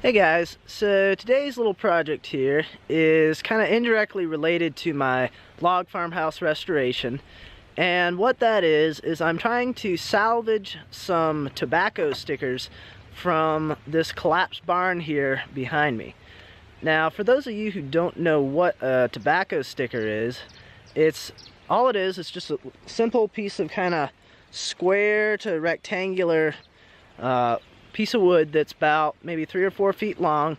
Hey guys, so today's little project here is kind of indirectly related to my log farmhouse restoration, and what that is I'm trying to salvage some tobacco stickers from this collapsed barn here behind me. Now, for those of you who don't know what a tobacco sticker is, it's just a simple piece of kind of square to rectangular piece of wood that's about maybe 3 or 4 feet long,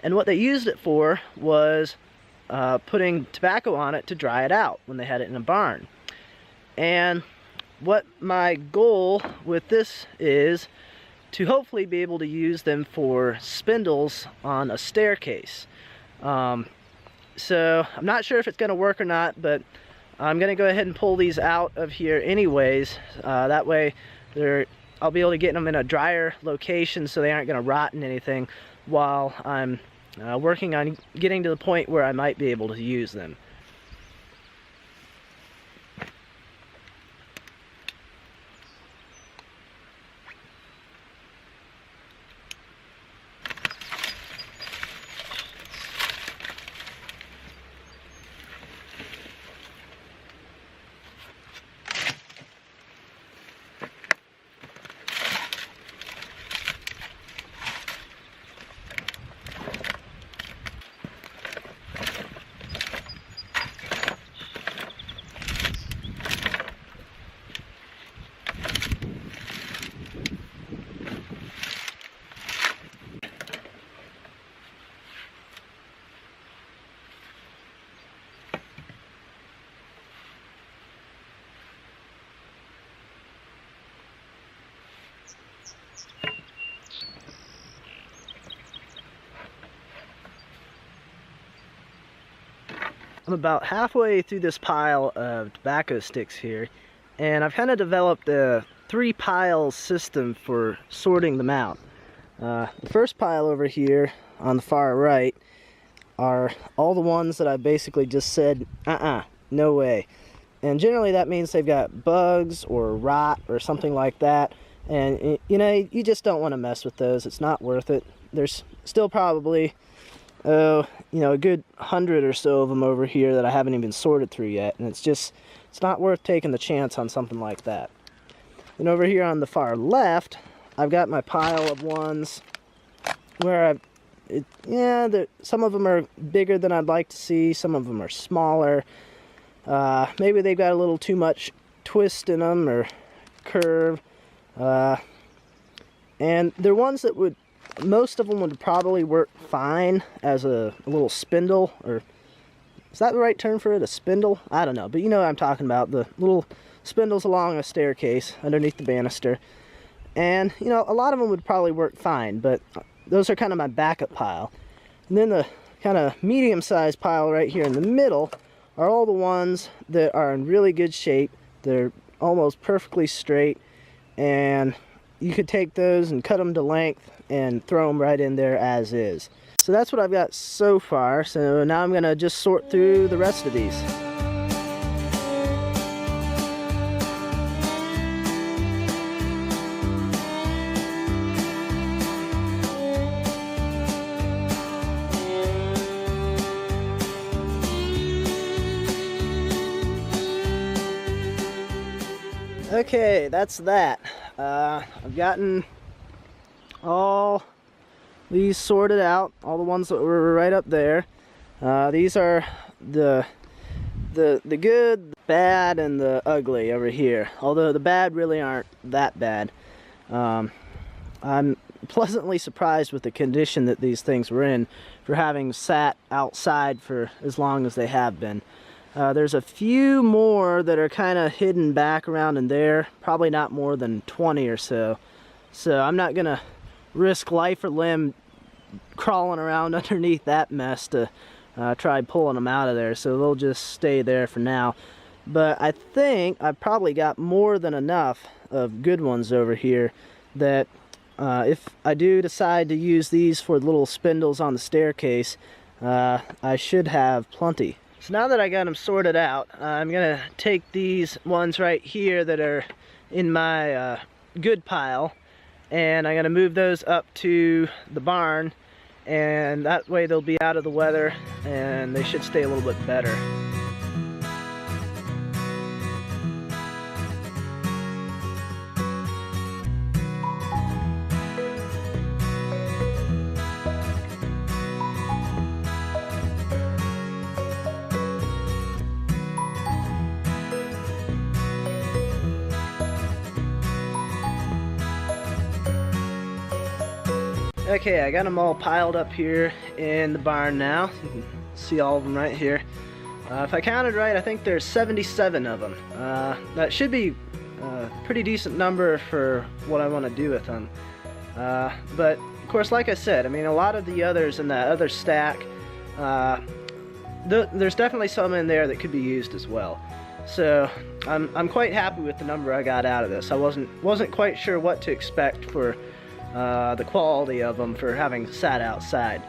and what they used it for was putting tobacco on it to dry it out when they had it in a barn. And what my goal with this is to hopefully be able to use them for spindles on a staircase. So I'm not sure if it's going to work or not, but I'm going to go ahead and pull these out of here anyways. That way I'll be able to get them in a drier location so they aren't going to rot in anything while I'm working on getting to the point where I might be able to use them. I'm about halfway through this pile of tobacco sticks here, and I've kind of developed a 3-pile system for sorting them out. The first pile over here on the far right are all the ones that I basically just said, no way. And generally that means they've got bugs or rot or something like that, and you just don't want to mess with those. It's not worth it. There's still probably a good 100 or so of them over here that I haven't even sorted through yet, and it's not worth taking the chance on something like that. And over here on the far left, I've got my pile of ones where some of them are bigger than I'd like to see, some of them are smaller. Maybe they've got a little too much twist in them or curve, and they're ones that most of them would probably work fine as a little spindle, or is that the right term for it, a spindle? I don't know, but you know what I'm talking about, the little spindles along a staircase underneath the banister. And a lot of them would probably work fine, but those are kind of my backup pile. And then the kind of medium-sized pile right here in the middle are all the ones that are in really good shape. They're almost perfectly straight, and you could take those and cut them to length and throw them right in there as is. So that's what I've got so far. So now I'm gonna just sort through the rest of these. Okay, that's that. I've gotten all these sorted out, all the ones that were right up there. These are the good, the bad, and the ugly over here. Although the bad really aren't that bad. I'm pleasantly surprised with the condition that these things were in for having sat outside for as long as they have been. There's a few more that are kind of hidden back around in there, probably not more than 20 or so. So I'm not gonna risk life or limb crawling around underneath that mess to try pulling them out of there, so they'll just stay there for now. But I think I've probably got more than enough of good ones over here that if I do decide to use these for the little spindles on the staircase, I should have plenty. So now that I got them sorted out, I'm gonna take these ones right here that are in my good pile, and I'm gonna move those up to the barn and that way they'll be out of the weather and they should stay a little bit better. Okay, I got them all piled up here in the barn now. You can see all of them right here. If I counted right, I think there's 77 of them. That should be a pretty decent number for what I want to do with them. But of course, like I said, I mean, a lot of the others in that other stack, there's definitely some in there that could be used as well. So I'm quite happy with the number I got out of this. I wasn't quite sure what to expect for the quality of them for having sat outside.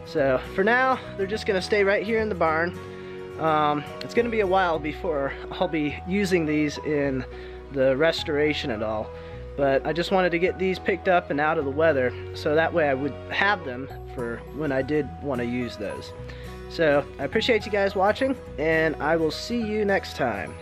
So for now, they're just gonna stay right here in the barn. It's gonna be a while before I'll be using these in the restoration at all, but I just wanted to get these picked up and out of the weather so that way I would have them for when I did want to use those. So I appreciate you guys watching, and I will see you next time.